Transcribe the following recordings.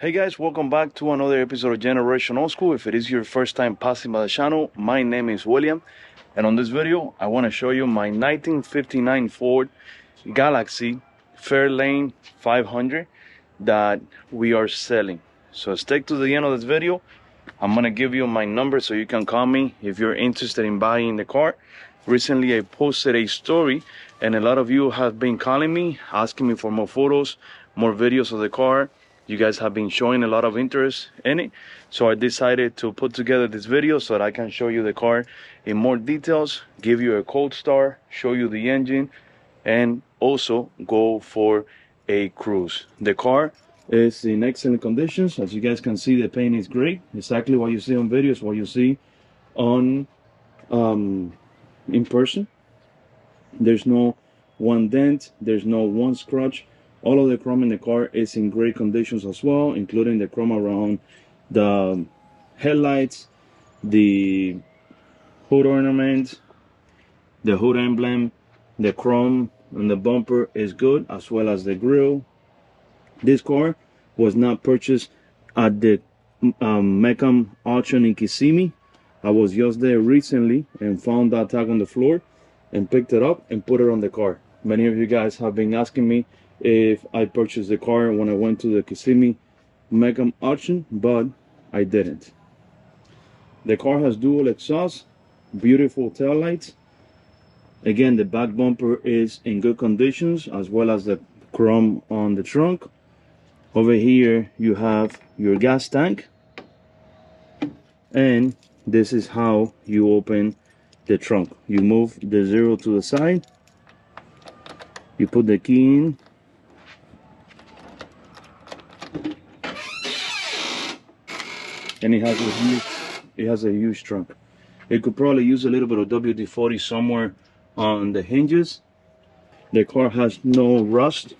Hey guys, welcome back to another episode of Generation Old School. If it is your first time passing by the channel, my name is William, and on this video I want to show you my 1959 Ford Galaxie Fairlane 500 that we are selling. So stick to the end of this video. I'm gonna give you my number so you can call me if you're interested in buying the car. Recently I posted a story and a lot of you have been calling me, asking me for more photos, more videos of the car. You guys have been showing a lot of interest in it, so I decided to put together this video so that I can show you the car in more details, give you a cold start, show you the engine, and also go for a cruise. The car is in excellent conditions. As you guys can see, the paint is great. Exactly what you see on videos, what you see on in person. There's no one dent, there's no one scratch. All of the chrome in the car is in great conditions as well, including the chrome around the headlights, the hood ornament, the hood emblem, the chrome on the bumper is good, as well as the grille. This car was not purchased at the Mecum auction in Kissimmee. I was just there recently and found that tag on the floor and picked it up and put it on the car. Many of you guys have been asking me if I purchased the car when I went to the Kissimmee Mecum auction, but I didn't. The car has dual exhaust, beautiful tail lights. Again, the back bumper is in good conditions, as well as the chrome on the trunk. Over here you have your gas tank, and this is how you open the trunk. You move the zero to the side, you put the key in, and it has a huge trunk. It could probably use a little bit of WD-40 somewhere on the hinges. The car has no rust.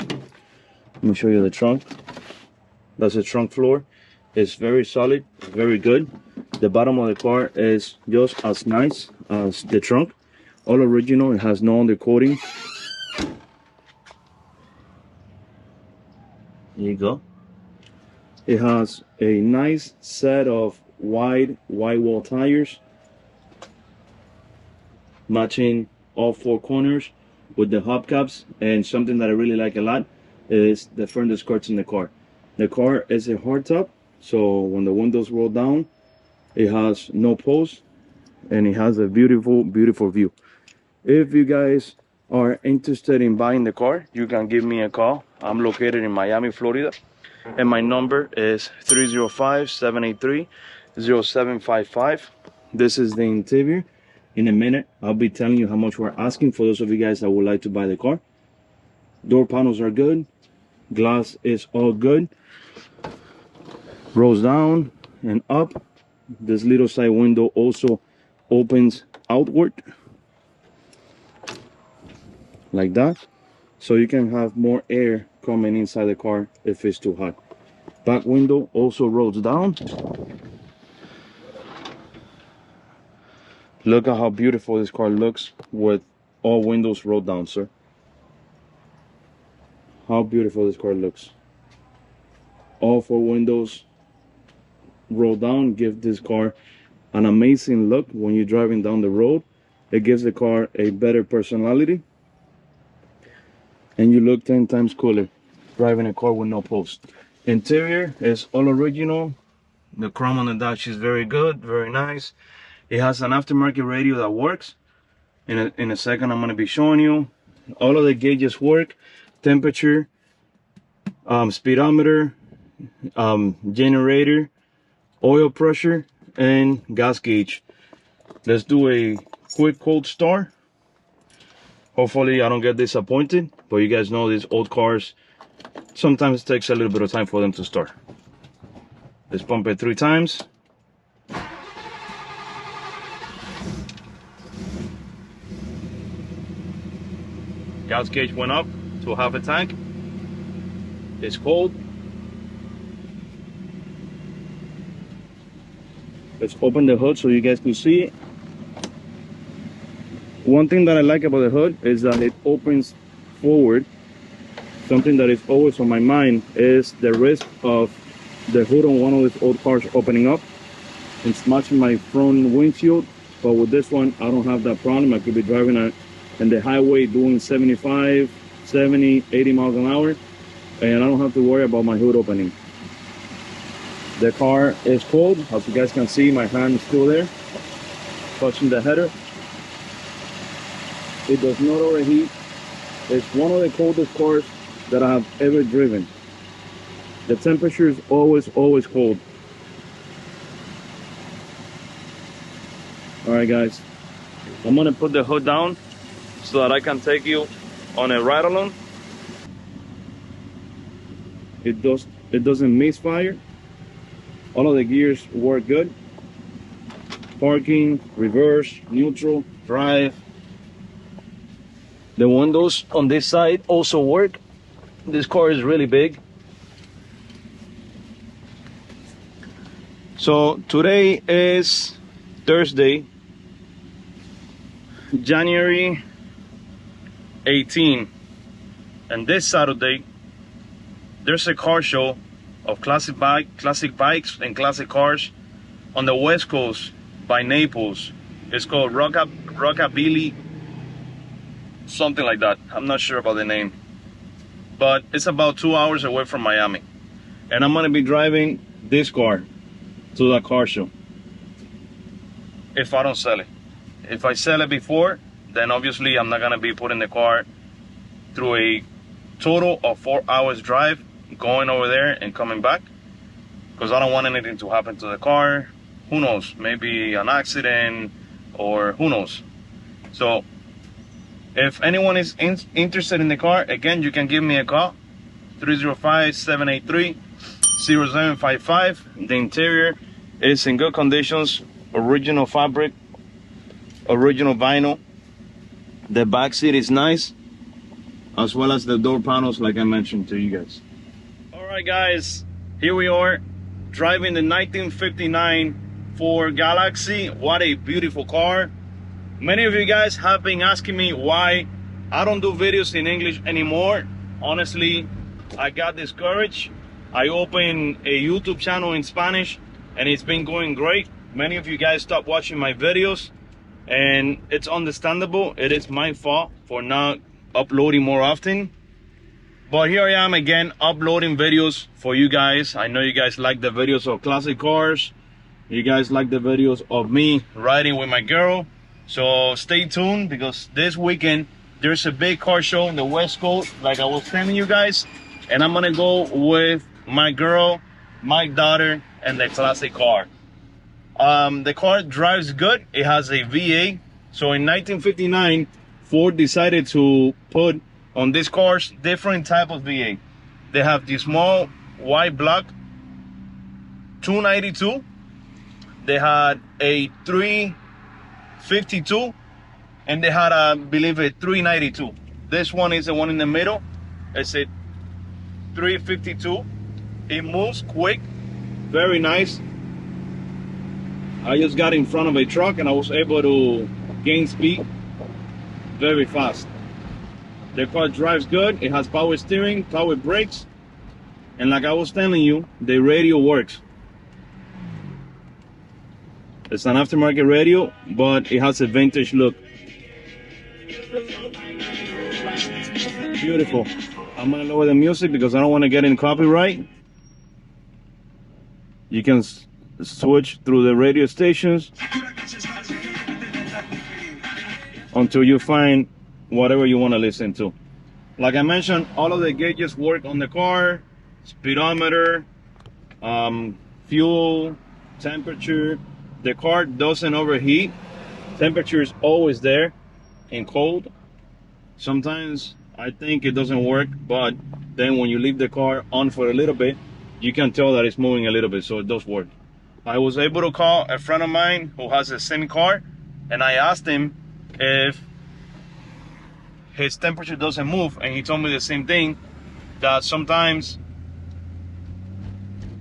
Let me show you the trunk. That's the trunk floor. It's very solid, very good. The bottom of the car is just as nice as the trunk. All original. It has no undercoating. There you go. It has a nice set of wide wall tires, matching all four corners with the hubcaps. And something that I really like a lot is the fender skirts in the car. The car is a hardtop, so when the windows roll down, it has no post and it has a beautiful view. If you guys are interested in buying the car, you can give me a call. I'm located in Miami, Florida, and my number is 305-783-0755. This is the interior. In a minute I'll be telling you how much we're asking for those of you guys that would like to buy the car. Door panels are good, glass is all good, rolls down and up. This little side window also opens outward like that, so you can have more air coming inside the car if it's too hot. Back window also rolls down. Look at how beautiful this car looks with all windows rolled down, sir. How beautiful this car looks. All four windows roll down, give this car an amazing look when you're driving down the road. It gives the car a better personality, and you look 10 times cooler driving a car with no post. Interior is all original. The chrome on the dash is very good, very nice. It has an aftermarket radio that works. In a second I'm going to be showing you. All of the gauges work: temperature, speedometer, generator, oil pressure, and gas gauge. Let's do a quick cold start. Hopefully I don't get disappointed, but you guys know these old cars, sometimes it takes a little bit of time for them to start. Let's pump it 3 times. Gas gauge went up to half a tank. It's cold. Let's open the hood so you guys can see it. One thing that I like about the hood is that it opens forward something that is always on my mind is the risk of the hood on one of these old cars opening up and smashing my front windshield. But with this one, I don't have that problem. I could be driving in the highway doing 75, 70, 80 miles an hour, and I don't have to worry about my hood opening. The car is cold. As you guys can see, my hand is still there, touching the header. It does not overheat. It's one of the coldest cars that I have ever driven. The temperature is always cold. All right, guys, I'm gonna put the hood down so that I can take you on a ride along. It doesn't misfire. All of the gears work good. Parking, reverse, neutral, drive. The windows on this side also work. This car is really big. So today is Thursday, January 18, and this Saturday there's a car show of classic bikes and classic cars on the West Coast by Naples. It's called Rockabilly, something like that. I'm not sure about the name, but it's about 2 hours away from Miami, and I'm gonna be driving this car to that car show if I don't sell it. If I sell it before, then obviously I'm not gonna be putting the car through a total of 4 hours drive going over there and coming back, because I don't want anything to happen to the car. Who knows, maybe an accident or who knows. So if anyone is interested in the car, again, you can give me a call, 305-783-0755. The interior is in good conditions, original fabric, original vinyl. The back seat is nice, as well as the door panels, like I mentioned to you guys. All right, guys, here we are driving the 1959 Ford Galaxie. What a beautiful car. Many of you guys have been asking me why I don't do videos in English anymore. Honestly, I got discouraged. I opened a YouTube channel in Spanish and it's been going great. Many of you guys stopped watching my videos, and it's understandable. It is my fault for not uploading more often. But here I am again, uploading videos for you guys. I know you guys like the videos of classic cars. You guys like the videos of me riding with my girl. So stay tuned, because this weekend there's a big car show on the West Coast, like I was telling you guys. And I'm gonna go with my girl, my daughter, and the classic car. The car drives good. It has a V8. So in 1959, Ford decided to put on these cars different type of V8. They have the small white block 292. They had a 352, and they had, I believe, a 392. This one is the one in the middle. It's a 352. It moves quick, very nice. I just got in front of a truck and I was able to gain speed very fast. The car drives good. It has power steering, power brakes, and like I was telling you, the radio works. It's an aftermarket radio, but it has a vintage look. Beautiful. I'm gonna lower the music because I don't want to get in copyright. You can switch through the radio stations until you find whatever you want to listen to. Like I mentioned, all of the gauges work on the car: speedometer, fuel, temperature. The car doesn't overheat. Temperature is always there in cold. Sometimes I think it doesn't work, but then when you leave the car on for a little bit, you can tell that it's moving a little bit, so it does work. I was able to call a friend of mine who has the same car, and I asked him if his temperature doesn't move, and he told me the same thing, that sometimes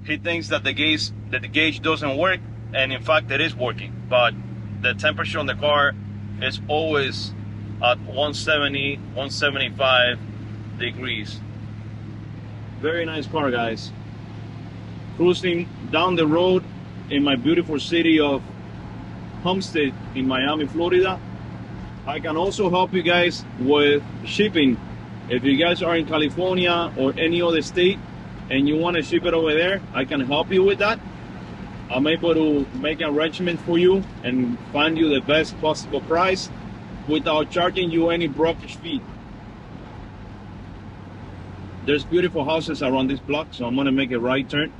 he thinks that the gauge doesn't work, and in fact it is working, but the temperature on the car is always at 170, 175 degrees. Very nice car, guys. Cruising down the road in my beautiful city of Homestead in Miami, Florida. I can also help you guys with shipping. If you guys are in California or any other state and you want to ship it over there, I can help you with that. I'm able to make an arrangement for you and find you the best possible price without charging you any brokerage fee. There's beautiful houses around this block, so I'm gonna make a right turn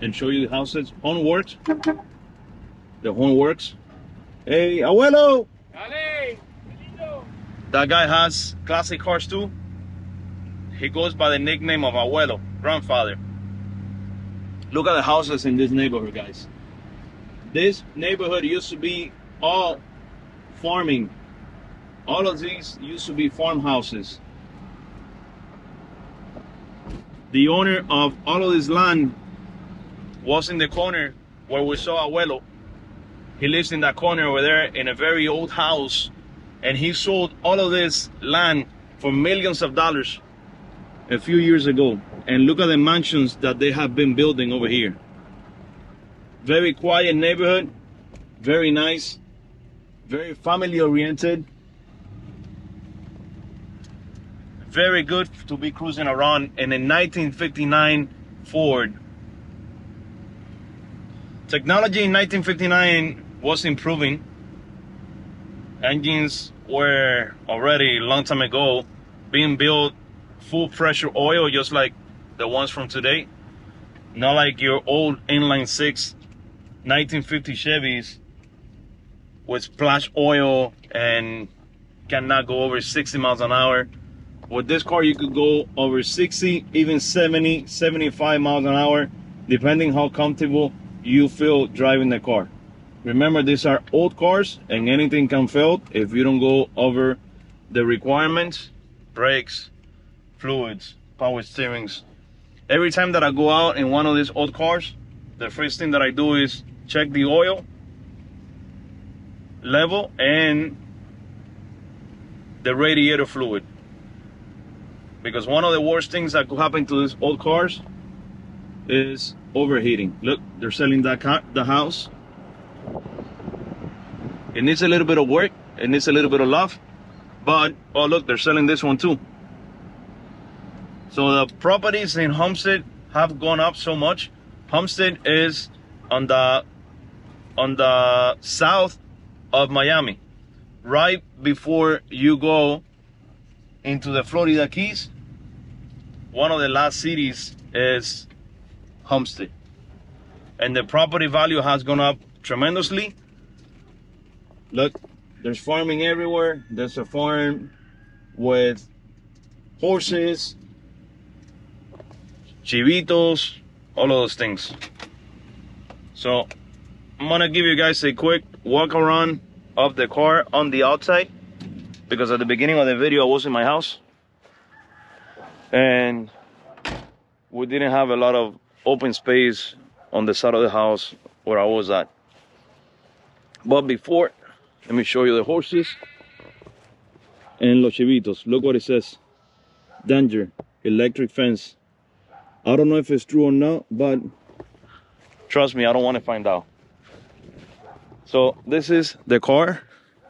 and show you the houses. Horn works. The horn works. Hey, abuelo! That guy has classic cars too. He goes by the nickname of abuelo, grandfather. Look at the houses in this neighborhood, guys. This neighborhood used to be all farming. All of these used to be farmhouses. The owner of all of this land was in the corner where we saw abuelo. He lives in that corner over there in a very old house, and he sold all of this land for millions of dollars a few years ago. And look at the mansions that they have been building over here. Very quiet neighborhood, very nice, very family oriented. Very good to be cruising around in a 1959 Ford. Technology in 1959 was improving. Engines were already a long time ago being built full pressure oil, just like the ones from today. Not like your old inline six 1950 Chevys with splash oil and cannot go over 60 miles an hour. With this car, you could go over 60, even 70, 75 miles an hour, depending how comfortable you feel driving the car. Remember, these are old cars and anything can fail if you don't go over the requirements. Brakes, fluids, power steerings. Every time that I go out in one of these old cars, the first thing that I do is check the oil level and the radiator fluid. Because one of the worst things that could happen to these old cars is overheating. Look, they're selling the house. It needs a little bit of work. It needs a little bit of love. But, oh look, they're selling this one too. So the properties in Homestead have gone up so much. Homestead is on the south of Miami, right before you go into the Florida Keys. One of the last cities is Homestead, and the property value has gone up tremendously. Look, there's farming everywhere. There's a farm with horses, chivitos, all of those things. So I'm gonna give you guys a quick walk around of the car on the outside, because at the beginning of the video I was in my house and we didn't have a lot of open space on the side of the house where I was at. But before, let me show you the horses and los chivitos. Look what it says: danger, electric fence. I don't know if it's true or not, but trust me, I don't want to find out. So this is the car.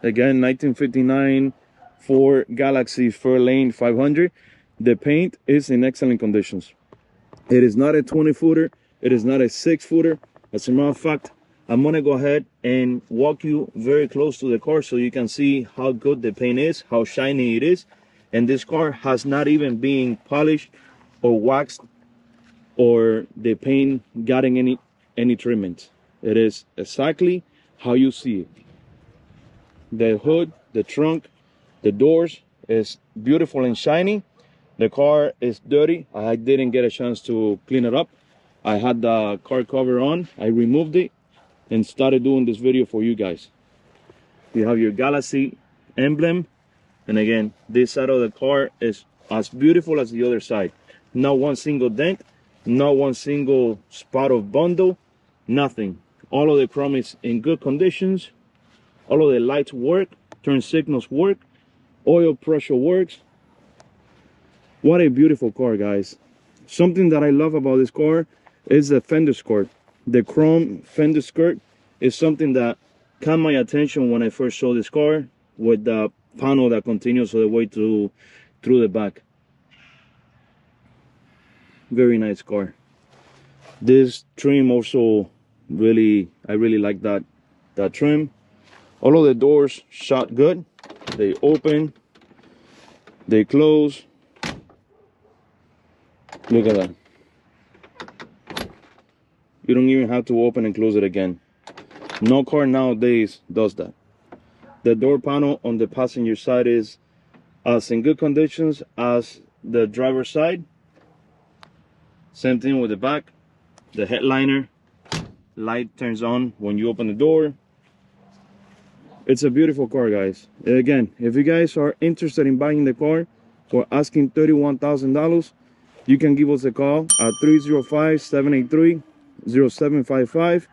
Again, 1959 Ford Galaxie Fairlane 500. The paint is in excellent conditions. It is not a 20-footer. It is not a 6-footer. As a matter of fact, I'm gonna go ahead and walk you very close to the car so you can see how good the paint is, how shiny it is. And this car has not even been polished or waxed, or the paint getting any treatment. It is exactly how you see it. The hood, the trunk, the doors is beautiful and shiny. The car is dirty. I didn't get a chance to clean it up. I had the car cover on. I removed it and started doing this video for you guys. You have your Galaxie emblem. And again, this side of the car is as beautiful as the other side. Not one single dent, not one single spot of bundle, nothing. All of the chrome is in good conditions. All of the lights work, turn signals work, oil pressure works. What a beautiful car, guys. Something that I love about this car is the fender skirt. The chrome fender skirt is something that caught my attention when I first saw this car, with the panel that continues all the way through the back. Very nice car. This trim also I really like that trim. All of the doors shot good. They open, they close. Look at that. You don't even have to open and close it again. No car nowadays does that. The door panel on the passenger side is as in good conditions as the driver's side. Same thing with the back. The headliner light turns on when you open the door. It's a beautiful car, guys. Again, if you guys are interested in buying the car for asking $31,000, you can give us a call at 305-783-0755.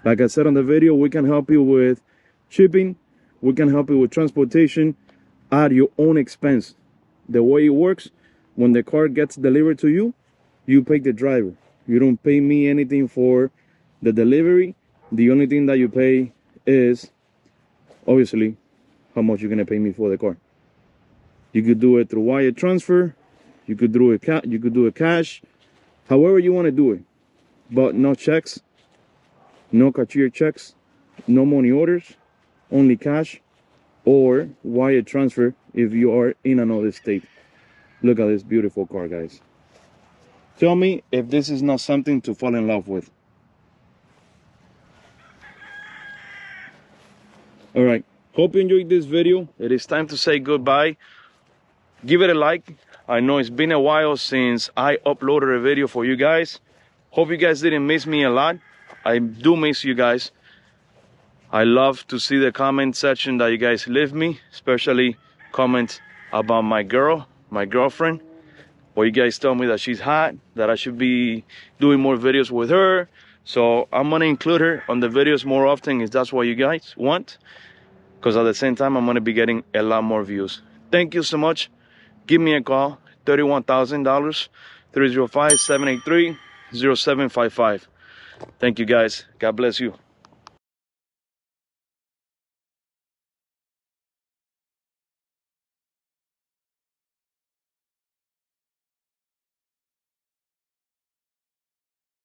Like I said on the video, we can help you with shipping. We can help you with transportation at your own expense. The way it works, when the car gets delivered to you, you pay the driver. You don't pay me anything for the delivery. The only thing that you pay is obviously how much you're gonna pay me for the car. You could do it through wire transfer. You could do it cash. However you want to do it, but no checks, no cashier checks, no money orders, only cash or wire transfer if you are in another state. Look at this beautiful car, guys. Tell me if this is not something to fall in love with. All right, hope you enjoyed this video. It is time to say goodbye. Give it a like. I know it's been a while since I uploaded a video for you guys. Hope you guys didn't miss me a lot. I do miss you guys. I love to see the comment section that you guys leave me, especially comments about my girlfriend, where you guys tell me that she's hot, that I should be doing more videos with her. So I'm gonna include her on the videos more often if that's what you guys want, because at the same time I'm gonna be getting a lot more views. Thank you so much. Give me a call, $31,000, 305-783-0755. Thank you guys. God bless you.